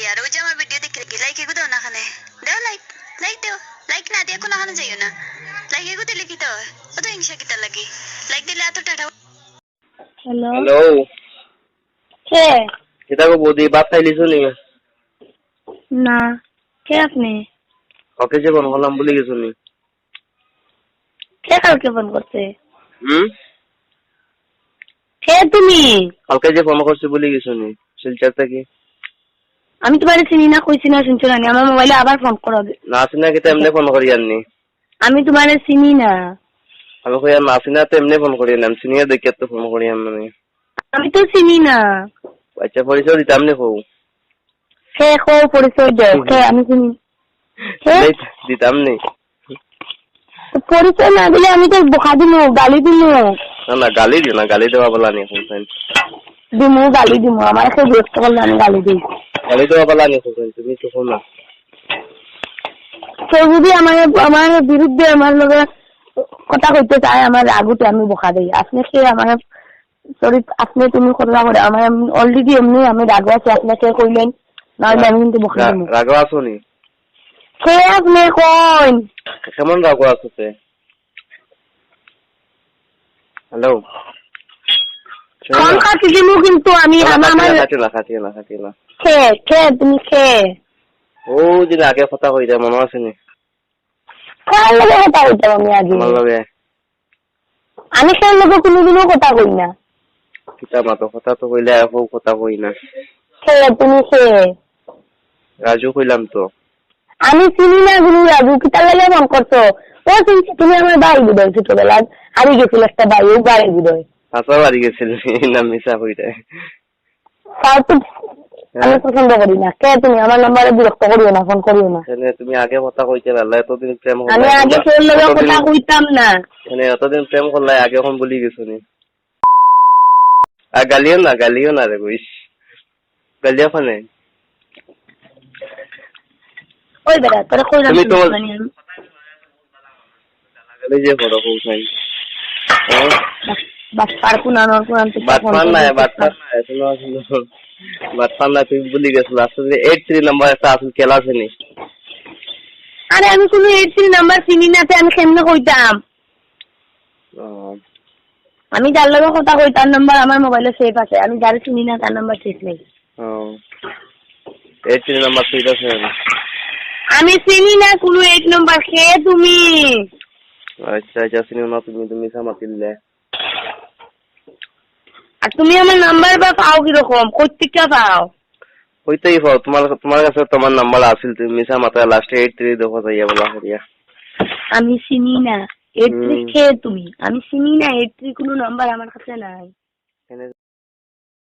यार ওই যে আমার ভিডিও দেখে কি লাইক এগো দাও না খানে দাও লাইক লাইক দাও লাইক না দিয়ে কোন খানে যাইও না লাইক এগো দিলে কি দাও অত হিংসা কিটা লাগে লাইক দিলে এত টাটা হ্যালো হ্যালো কে কিতা গো বৌদি ভাত খাইলিছো নি না কে আপনি ওকে যে ফোন করলাম ভুলে গেছো নি কে কালকে ফোন করছে হুম কে তুমি কালকে যে ফোন করছি ভুলে গেছো নি শিলচর থেকে আমি তোমার চিনি না কইছি না শুনছো না আমার মোবাইলে আবার ফোন করো না চিনা কিতা এমনি ফোন করি আননি আমি তোমার চিনি না আমি কই আর না চিনা তো এমনি ফোন করি আনলাম চিনিয়ে দেখে তো ফোন করি আননি আমি তো চিনি না আচ্ছা পরিচয় দিতাম নি কও কে কো পরিচয় দাও কে আমি চিনি কে দিতাম নি পরিচয় না দিলে আমি তো বকা দিমু গালি দিমু না না গালি দিও না গালি দেওয়া বলা নি কোন দিমু গালি দিমু আমার কাছে বিরক্ত করলে আমি গালি দিই গালি দেওয়া বলা নি কোন তুমি তো শোনা কেউ যদি আমার বিরুদ্ধে আমার লগে কথা কইতে চায় আমার রাগুতে আমি বকা দিই আপনি কে আমার সরি আপনি তুমি কথা করে আমার অলরেডি এমনি আমি রাগ আছি আপনাকে কইলেন নাহলে আমি কিন্তু বকা দিমু রাগ আছো নি কে আপনি কোন কেমন রাগ আছো তে হ্যালো কোন কাটি দিমু কিন্তু আমি আমার খাটি না কে তুমি কে ও দিন আগে কথা কইতা মনে আছে নি কার লগে কথা কইতাম আমি আগে আমার লগে আমি কার লগে কোনোদিনও কথা কই না কিতা মাতো কথা তো কইলে আর কথা কই না কে তুমি কে রাজু কইলাম তো আমি চিনি না গুরু রাজু কি তার লাগে মন করছো ও তুমি আমার ভাই বিদয় ছোটবেলা হারিয়ে গেছিল একটা ভাই ও গাড়ি বিদয় আচ্ছা বাড়ি গেছিল না মিশা হইতে তাও তো আমি পছন্দ করি না কে তুমি আমার নাম্বারে বিরক্ত করিও না ফোন করিও না তুমি আগে কথা কইতে পারলে এতদিন প্রেম করলে আমি আগে তোর লগে কথা কইতাম না এতদিন প্রেম করলে আগে এখন বলি গেছো নি আর গালিও না রে কইস গালিও খানে ওই বেটা তোরা কই তুমি তো গালি যে বড় কইছাই বাস পারকু না নর কোন তো বাটপান না শুনো বাটপান না তুই বলি গেছিল আসলে 83 নাম্বার একটা আসল খেলা আছে নি আরে আমি কোনো 83 নাম্বার চিনি না তে আমি কেমনে কইতাম আমি যার লগে কথা কই তার নাম্বার আমার মোবাইলে সেভ আছে আমি যারে চিনি না তার নাম্বার সেভ নেই 83 নাম্বার সেভ আছে আমি চিনি না কোনো 8 নাম্বার কে তুমি আচ্ছা চিনি না তুমি সামাতিলে আর তুমি আমার নাম্বার বা পাও কি রকম কইতে পাও হইতেই পাও তোমার কাছে তোমার নাম্বার আছিল তুমি মিছা মাথা লাস্টে 83 দেখো যাইয়া বলা হরিয়া আমি চিনি না 83 কে তুমি আমি চিনি না 83 কোনো নাম্বার আমার কাছে নাই